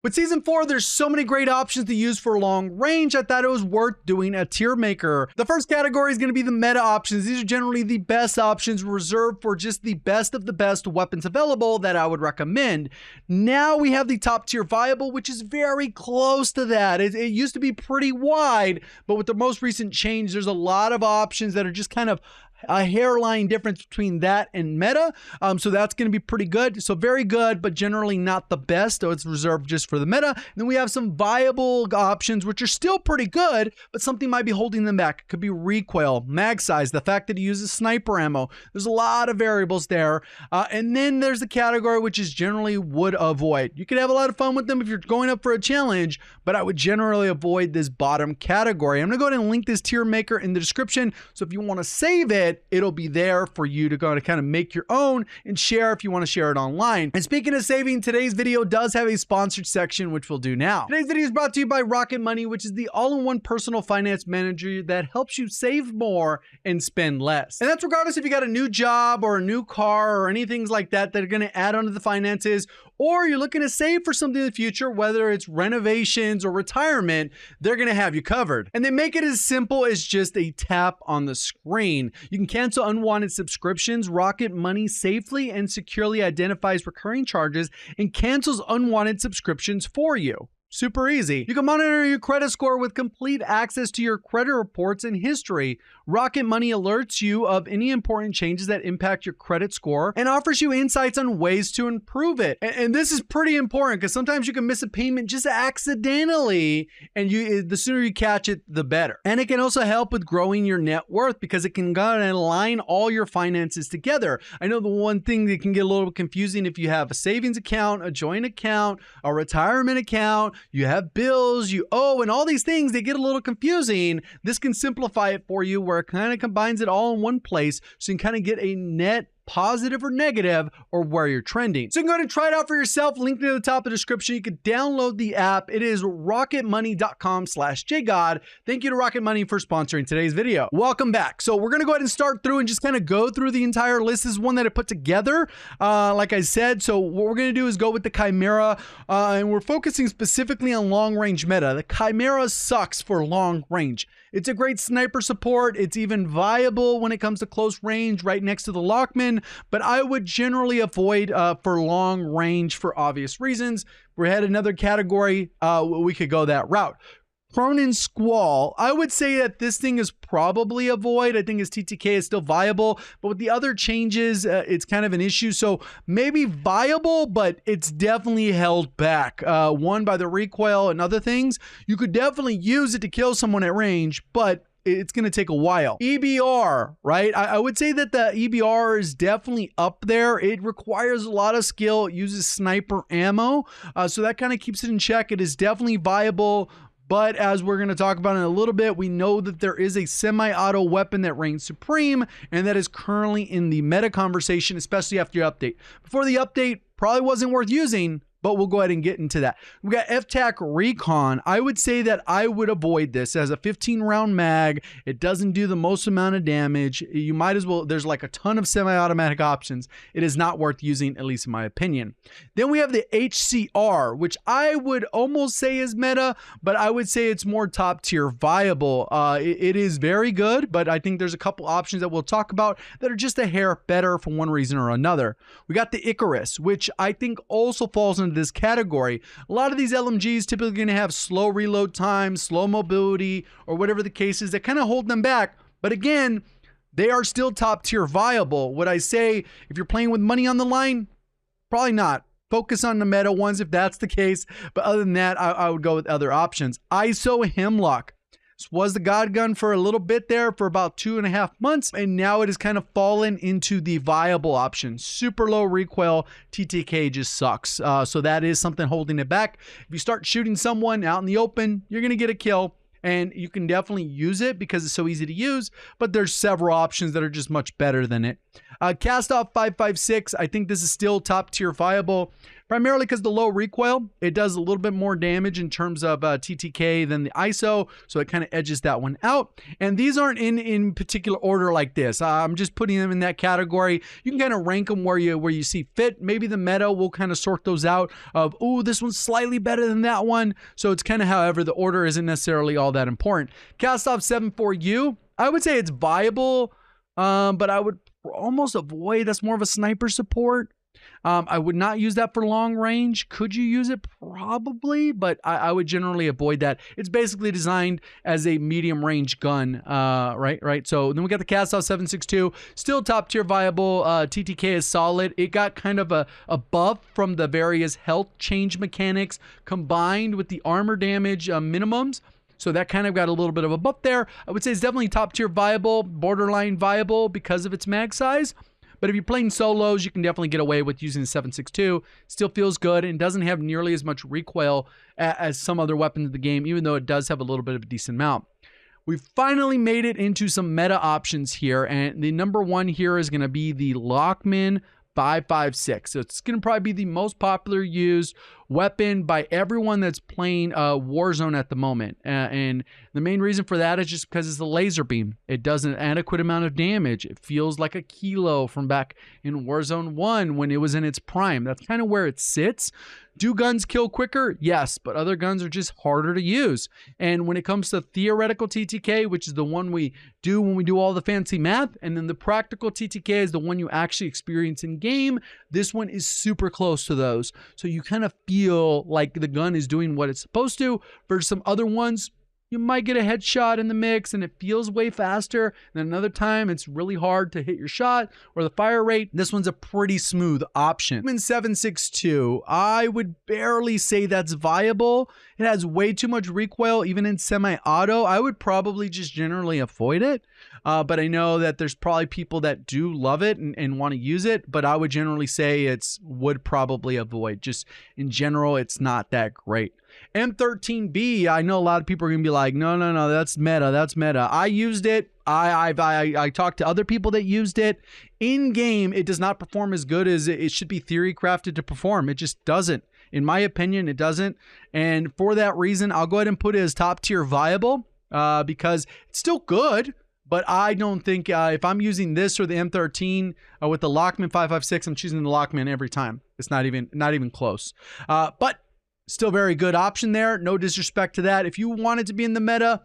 With Season 4, there's so many great options to use for long range, I thought it was worth doing a tier maker. The first category is going to be the meta options. These are generally the best options reserved for just the best of the best weapons available that I would recommend. Now we have the top tier viable, which is very close to that. It used to be pretty wide, but with the most recent change, there's a lot of options that are just kind of a hairline difference between that and meta. So that's going to be pretty good. So very good, but generally not the best. So it's reserved just for the meta. And then we have some viable options, which are still pretty good, but something might be holding them back. It could be recoil, mag size, the fact that it uses sniper ammo. There's a lot of variables there. And then there's the category, which is generally would avoid. You could have a lot of fun with them if you're going up for a challenge, but I would generally avoid this bottom category. I'm going to go ahead and link this tier maker in the description. So if you want to save it, it'll be there for you to go to kind of make your own and share if you want to share it online. And speaking of saving, today's video does have a sponsored section, which we'll do now. Today's video is brought to you by Rocket Money, which is the all-in-one personal finance manager that helps you save more and spend less. And that's regardless if you got a new job or a new car or anything like that that are going to add onto the finances, or you're looking to save for something in the future, whether it's renovations or retirement, they're going to have you covered. And they make it as simple as just a tap on the screen. You can cancel unwanted subscriptions. Rocket Money safely and securely identifies recurring charges and cancels unwanted subscriptions for you. Super easy. You can monitor your credit score with complete access to your credit reports and history. Rocket Money alerts you of any important changes that impact your credit score and offers you insights on ways to improve it. And this is pretty important because sometimes you can miss a payment just accidentally, and the sooner you catch it, the better. And it can also help with growing your net worth because it can go and align all your finances together. I know the one thing that can get a little confusing if you have a savings account, a joint account, a retirement account, you have bills you owe, and all these things, they get a little confusing. This can simplify it for you where it kind of combines it all in one place so you can kind of get a net positive or negative or where you're trending. So you can go ahead and try it out for yourself. Link to the top of the description. You can download the app. It is rocketmoney.com/JGOD. Thank you to Rocket Money for sponsoring today's video. Welcome back. So we're going to go ahead and start through and just kind of go through the entire list. This is one that I put together, like I said. So what we're going to do is go with the Chimera, and we're focusing specifically on long range meta. The Chimera sucks for long range. It's a great sniper support. It's even viable when it comes to close range right next to the Lockman, but I would generally avoid for long range for obvious reasons. If we had another category, we could go that route. Cronin Squall, I would say that this thing is probably a void. I think his TTK is still viable, but with the other changes, it's kind of an issue. So maybe viable, but it's definitely held back. One, by the recoil and other things. You could definitely use it to kill someone at range, but it's going to take a while. EBR, right? I would say that the EBR is definitely up there. It requires a lot of skill. It uses sniper ammo. So that kind of keeps it in check. It is definitely viable. But as we're going to talk about in a little bit, we know that there is a semi-auto weapon that reigns supreme, and that is currently in the meta conversation, especially after your update. Before the update, probably wasn't worth using, but we'll go ahead and get into that. We got FTAC Recon. I would say that I would avoid this. It has a 15-round mag. It doesn't do the most amount of damage. You might as well, there's like a ton of semi-automatic options. It is not worth using, at least in my opinion. Then we have the HCR, which I would almost say is meta, but I would say it's more top tier viable. It is very good, but I think there's a couple options that we'll talk about that are just a hair better for one reason or another. We got the Icarus, which I think also falls into this category. A lot of these LMGs typically going to have slow reload time, slow mobility, or whatever the case is that kind of hold them back. But again, they are still top tier viable. Would I say if you're playing with money on the line? Probably not. Focus on the meta ones if that's the case. But other than that, I would go with other options. ISO Hemlock. This was the God gun for a little bit there for about 2.5 months, and now it has kind of fallen into the viable option. Super low recoil, TTK just sucks. So that is something holding it back. If you start shooting someone out in the open, you're going to get a kill, and you can definitely use it because it's so easy to use, but there's several options that are just much better than it. Cast Off 556, I think this is still top tier viable. primarily because the low recoil, it does a little bit more damage in terms of TTK than the ISO, so it kind of edges that one out. And these aren't in particular order like this. I'm just putting them in that category. You can kind of rank them where you see fit. Maybe the meta will kind of sort those out of, ooh, this one's slightly better than that one. So it's kind of however the order isn't necessarily all that important. Cast-Off 7.4U, I would say it's viable, but I would almost avoid. That's more of a sniper support. I would not use that for long range. Could you use it? Probably, but I would generally avoid that. It's basically designed as a medium range gun, right? So then we got the Cast-Off 7.62, still top tier viable. TTK is solid. It got kind of a buff from the various health change mechanics combined with the armor damage minimums. So that kind of got a little bit of a buff there. I would say it's definitely top tier viable, borderline viable because of its mag size. But if you're playing solos, you can definitely get away with using the 7.62. Still feels good and doesn't have nearly as much recoil as some other weapons in the game, even though it does have a little bit of a decent amount. We've finally made it into some meta options here, and the number one here is going to be the Lockman 5.56. So it's going to probably be the most popular used weapon by everyone that's playing Warzone at the moment. And the main reason for that is just because it's a laser beam. It does an adequate amount of damage. It feels like a kilo from back in Warzone 1 when it was in its prime. That's kind of where it sits. Do guns kill quicker? Yes, but other guns are just harder to use. And when it comes to theoretical TTK, which is the one we do when we do all the fancy math, and then the practical TTK is the one you actually experience in game, this one is super close to those. So you kind of feel like the gun is doing what it's supposed to, versus some other ones, you might get a headshot in the mix and it feels way faster. And then another time it's really hard to hit your shot or the fire rate. This one's a pretty smooth option. In 7.62, I would barely say that's viable. It has way too much recoil, even in semi-auto. I would probably just generally avoid it. But I know that there's probably people that do love it and want to use it, but I would generally say would probably avoid. Just in general, it's not that great. M13B, I know a lot of people are going to be like, no, that's meta. I used it. I talked to other people that used it. In game, it does not perform as good as it should be theory crafted to perform. It just doesn't. In my opinion, it doesn't. And for that reason, I'll go ahead and put it as top tier viable because it's still good. But I don't think if I'm using this or the M13 with the Lockman 5.56, I'm choosing the Lockman every time. It's not even close. But still very good option there. No disrespect to that. If you want it to be in the meta,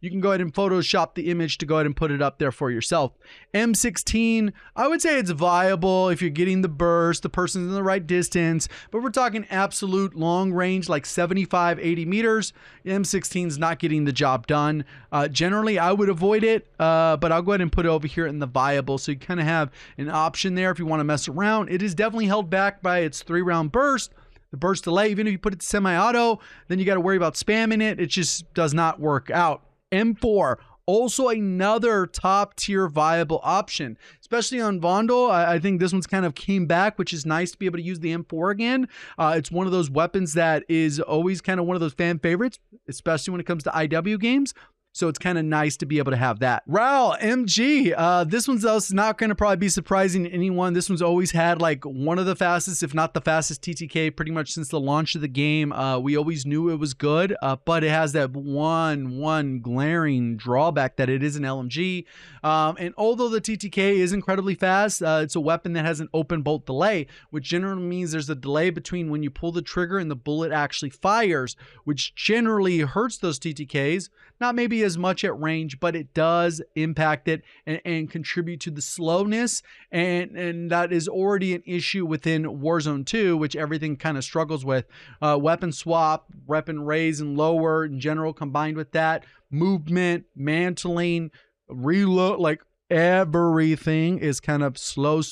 you can go ahead and Photoshop the image to go ahead and put it up there for yourself. M16, I would say it's viable if you're getting the burst, the person's in the right distance, but we're talking absolute long range, like 75, 80 meters. M16 is not getting the job done. Generally, I would avoid it, but I'll go ahead and put it over here in the viable, so you kind of have an option there if you want to mess around. It is definitely held back by its 3-round burst. The burst delay, even if you put it to semi-auto, then you got to worry about spamming it. It just does not work out. M4, also another top tier viable option, especially on Vondel. I think this one's kind of came back, which is nice to be able to use the M4 again. It's one of those weapons that is always kind of one of those fan favorites, especially when it comes to IW games. So it's kind of nice to be able to have that. Raul, MG. This one's also not going to probably be surprising to anyone. This one's always had like one of the fastest, if not the fastest TTK pretty much since the launch of the game. We always knew it was good, but it has that one glaring drawback that it is an LMG. And although the TTK is incredibly fast, it's a weapon that has an open bolt delay, which generally means there's a delay between when you pull the trigger and the bullet actually fires, which generally hurts those TTKs. Not maybe as much at range, but it does impact it and contribute to the slowness. And that is already an issue within Warzone 2, which everything kind of struggles with. Weapon swap, weapon raise and lower in general, combined with that. Movement, mantling, reload, like everything is kind of slow.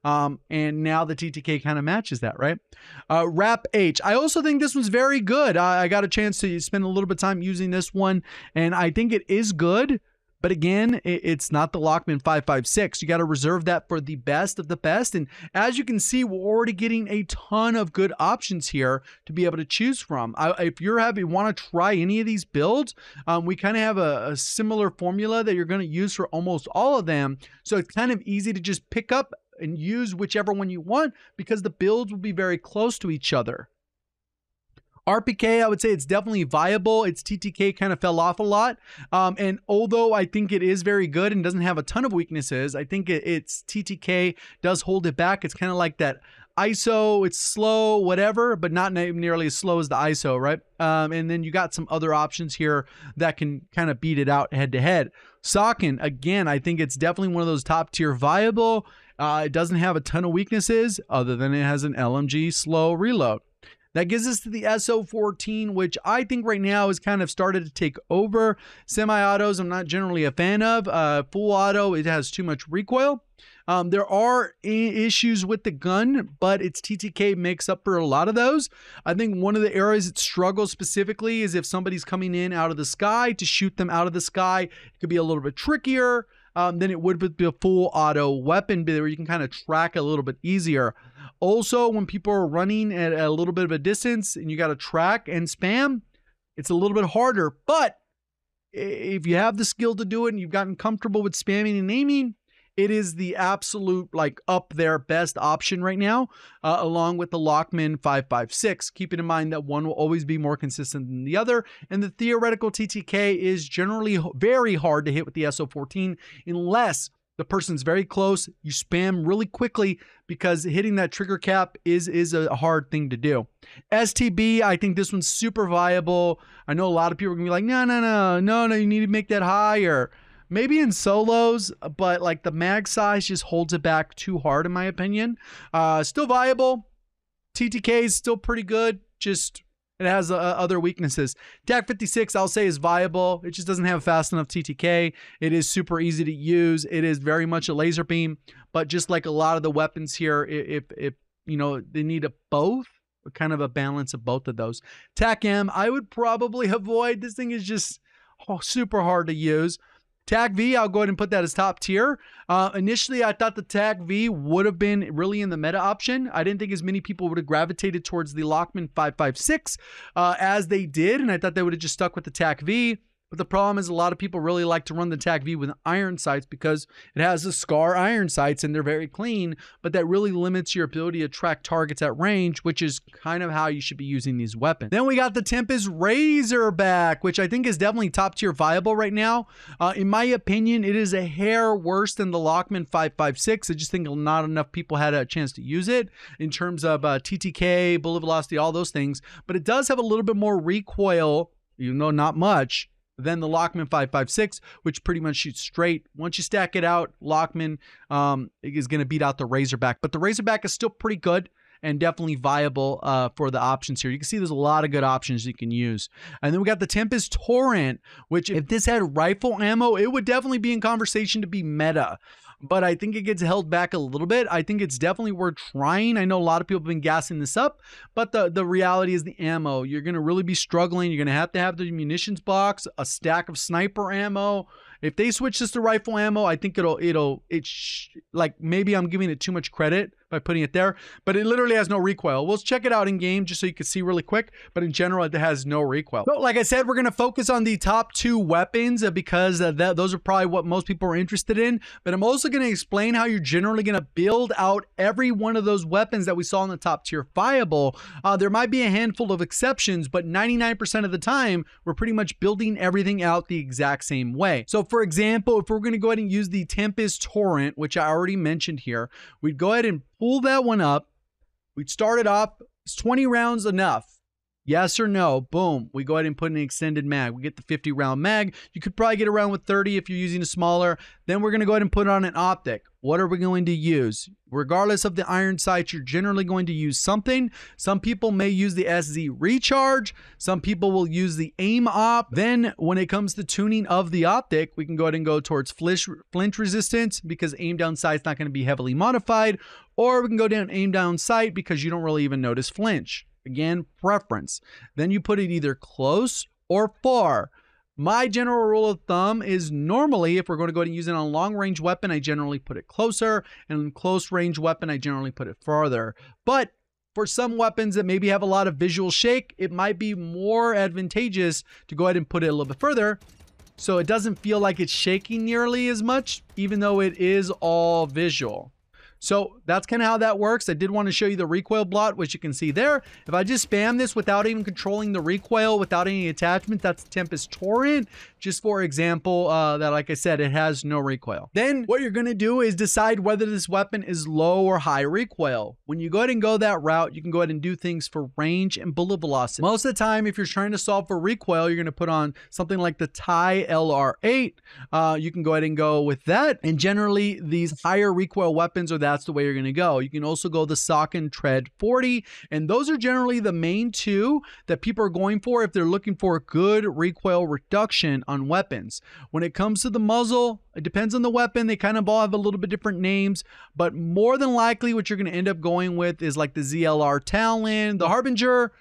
And now the TTK kind of matches that, right? Rap H. I also think this one's very good. I got a chance to spend a little bit of time using this one, and I think it is good. But again, it's not the Lockman 5.56. You got to reserve that for the best of the best. And as you can see, we're already getting a ton of good options here to be able to choose from. If you want to try any of these builds, we kind of have a similar formula that you're going to use for almost all of them. So it's kind of easy to just pick up and use whichever one you want because the builds will be very close to each other. RPK, I would say it's definitely viable. Its TTK kind of fell off a lot. And although I think it is very good and doesn't have a ton of weaknesses, I think its TTK does hold it back. It's kind of like that ISO, it's slow, whatever, but not nearly as slow as the ISO, right? And then you got some other options here that can kind of beat it out head to head. Socken, again, I think it's definitely one of those top tier viable. It doesn't have a ton of weaknesses other than it has an LMG slow reload. That gives us to the SO14, which I think right now has kind of started to take over. Semi-autos, I'm not generally a fan of. Full auto, it has too much recoil. There are issues with the gun, but its TTK makes up for a lot of those. I think one of the areas it struggles specifically is if somebody's coming in out of the sky, to shoot them out of the sky, it could be a little bit trickier than it would be a full auto weapon where you can kind of track a little bit easier. Also, when people are running at a little bit of a distance and you got to track and spam, it's a little bit harder. But if you have the skill to do it and you've gotten comfortable with spamming and aiming, it is the absolute like up there best option right now, along with the Lockman 5.56. Keeping in mind that one will always be more consistent than the other, and the theoretical TTK is generally very hard to hit with the SO14 unless the person's very close. You spam really quickly because hitting that trigger cap is a hard thing to do. STB, I think this one's super viable. I know a lot of people are gonna be like, no, you need to make that higher. Maybe in solos, but like the mag size just holds it back too hard in my opinion. Still viable. TTK is still pretty good. Just it has other weaknesses. TAC 56 I'll say is viable. It just doesn't have fast enough TTK. It is super easy to use. It is very much a laser beam, but just like a lot of the weapons here, if you know, they need both, kind of a balance of both of those. TAC M I would probably avoid. This thing is just super hard to use. TAC V, I'll go ahead and put that as top tier. Initially, I thought the TAC V would have been really in the meta option. I didn't think as many people would have gravitated towards the Lockman 5.56 as they did, and I thought they would have just stuck with the TAC V. But the problem is a lot of people really like to run the TAC V with iron sights because it has the SCAR iron sights and they're very clean, but that really limits your ability to track targets at range, which is kind of how you should be using these weapons. Then we got the Tempest Razorback, which I think is definitely top tier viable right now. In my opinion, it is a hair worse than the Lockman 5.56. I just think not enough people had a chance to use it in terms of TTK, bullet velocity, all those things, but it does have a little bit more recoil, even though not much, than the Lockman 5.56, which pretty much shoots straight. Once you stack it out, Lockman is going to beat out the Razorback. But the Razorback is still pretty good and definitely viable for the options here. You can see there's a lot of good options you can use. And then we got the Tempest Torrent, which if this had rifle ammo, it would definitely be in conversation to be meta. But I think it gets held back a little bit. I think it's definitely worth trying. I know a lot of people have been gassing this up, but the reality is the ammo. You're going to really be struggling. You're going to have the munitions box, a stack of sniper ammo. If they switch this to rifle ammo, I think like maybe I'm giving it too much credit by putting it there, but it literally has no recoil. We'll check it out in game just so you can see really quick, but in general, it has no recoil. So like I said, we're going to focus on the top two weapons because those are probably what most people are interested in, but I'm also going to explain how you're generally going to build out every one of those weapons that we saw in the top tier viable. There might be a handful of exceptions, but 99% of the time, we're pretty much building everything out the exact same way. So for example, if we're going to go ahead and use the Tempest Torrent, which I already mentioned here, we'd go ahead and pull that one up. We'd start it off. Is 20 rounds enough? Yes or no? Boom. We go ahead and put in an extended mag. We get the 50 round mag. You could probably get around with 30 if you're using a smaller. Then we're going to go ahead and put on an optic. What are we going to use? Regardless of the iron sights, you're generally going to use something. Some people may use the SZ recharge. Some people will use the aim op. Then when it comes to tuning of the optic, we can go ahead and go towards flinch resistance because aim down sight's not going to be heavily modified. Or we can go down aim down sight because you don't really even notice flinch. Again, preference. Then you put it either close or far. My general rule of thumb is normally if we're going to go ahead and use it on a long range weapon, I generally put it closer, and close range weapon, I generally put it farther. But for some weapons that maybe have a lot of visual shake, it might be more advantageous to go ahead and put it a little bit further so it doesn't feel like it's shaking nearly as much, even though it is all visual. So that's kind of how that works. I did want to show you the recoil blot, which you can see there. If I just spam this without even controlling the recoil, without any attachment, that's Tempest Torrent. Just for example, that, like I said, it has no recoil. Then what you're going to do is decide whether this weapon is low or high recoil. When you go ahead and go that route, you can go ahead and do things for range and bullet velocity. Most of the time, if you're trying to solve for recoil, you're going to put on something like the TIE LR8. You can go ahead and go with that. And generally, these higher recoil weapons are that's the way you're going to go. You can also go the Sock and Tread 40, and those are generally the main two that people are going for if they're looking for good recoil reduction on weapons. When it comes to the muzzle, it depends on the weapon. They kind of all have a little bit different names, but more than likely what you're going to end up going with is like the ZLR Talon, the Harbinger,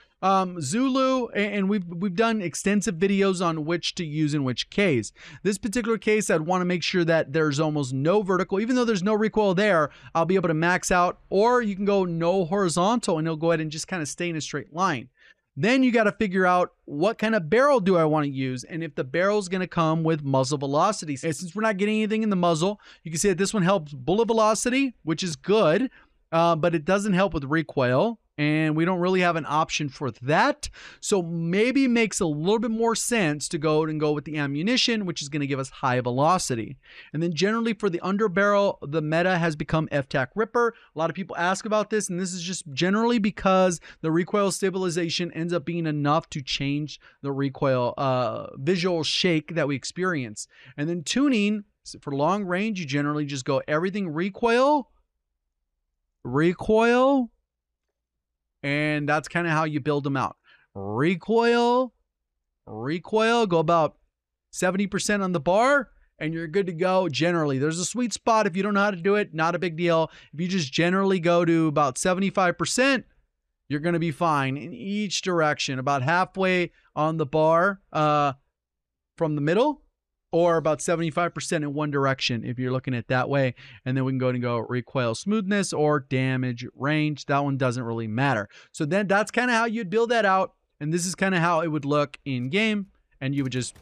Zulu, and we've done extensive videos on which to use in which case. This particular case, I'd want to make sure that there's almost no vertical. Even though there's no recoil there, I'll be able to max out, or you can go no horizontal and it'll go ahead and just kind of stay in a straight line. Then you got to figure out what kind of barrel do I want to use, and if the barrel is going to come with muzzle velocity. And since we're not getting anything in the muzzle, you can see that this one helps bullet velocity, which is good, but it doesn't help with recoil. And we don't really have an option for that. So maybe it makes a little bit more sense to go with the ammunition, which is going to give us high velocity. And then generally for the underbarrel, the meta has become FTAC Ripper. A lot of people ask about this, and this is just generally because the recoil stabilization ends up being enough to change the recoil visual shake that we experience. And then tuning, for long range, you generally just go everything recoil, and that's kind of how you build them out. Recoil, go about 70% on the bar, and you're good to go generally. There's a sweet spot if you don't know how to do it, not a big deal. If you just generally go to about 75%, you're going to be fine in each direction, about halfway on the bar from the middle, or about 75% in one direction if you're looking at it that way. And then we can go and go recoil smoothness or damage range. That one doesn't really matter. So then that's kind of how you'd build that out. And this is kind of how it would look in game. And you would just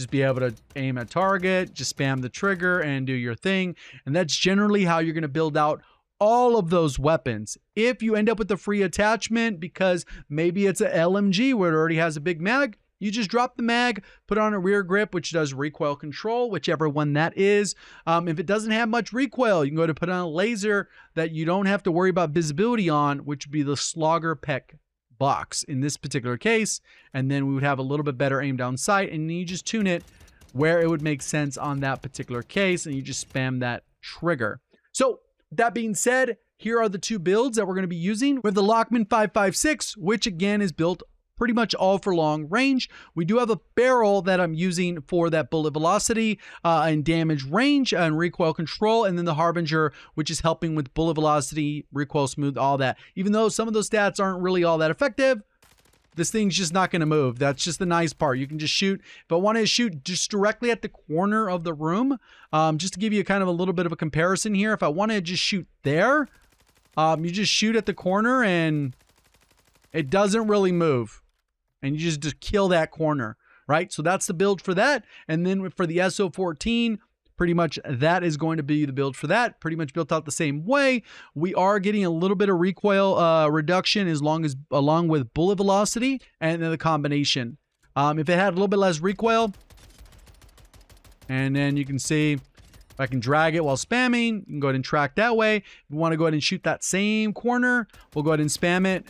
be able to aim at target, just spam the trigger and do your thing. And that's generally how you're going to build out all of those weapons. If you end up with a free attachment because maybe it's a LMG where it already has a big mag, you just drop the mag, put on a rear grip, which does recoil control, whichever one that is. If it doesn't have much recoil, you can go to put on a laser that you don't have to worry about visibility on, which would be the Slogger Peck box in this particular case. And then we would have a little bit better aim down sight, and you just tune it where it would make sense on that particular case, and you just spam that trigger. So that being said, here are the two builds that we're going to be using. We have the Lockman 556, which again is built pretty much all for long range. We do have a barrel that I'm using for that bullet velocity and damage range and recoil control, and then the Harbinger, which is helping with bullet velocity, recoil smooth, all that. Even though some of those stats aren't really all that effective, this thing's just not going to move. That's just the nice part. You can just shoot. If I want to shoot just directly at the corner of the room, just to give you kind of a little bit of a comparison here, if I want to just shoot there, you just shoot at the corner and it doesn't really move. And you just kill that corner, right? So that's the build for that. And then for the SO14, pretty much that is going to be the build for that. Pretty much built out the same way. We are getting a little bit of recoil reduction along with bullet velocity and then the combination. If it had a little bit less recoil, and then you can see if I can drag it while spamming, you can go ahead and track that way. If you want to go ahead and shoot that same corner, we'll go ahead and spam it.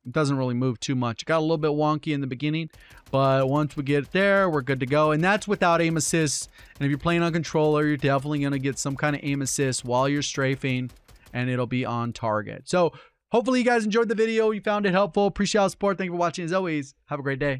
It doesn't really move too much. It got a little bit wonky in the beginning, but once we get it there, we're good to go. And that's without aim assist. And if you're playing on controller, you're definitely going to get some kind of aim assist while you're strafing, and it'll be on target. So hopefully you guys enjoyed the video. You found it helpful. Appreciate all the support. Thank you for watching. As always, have a great day.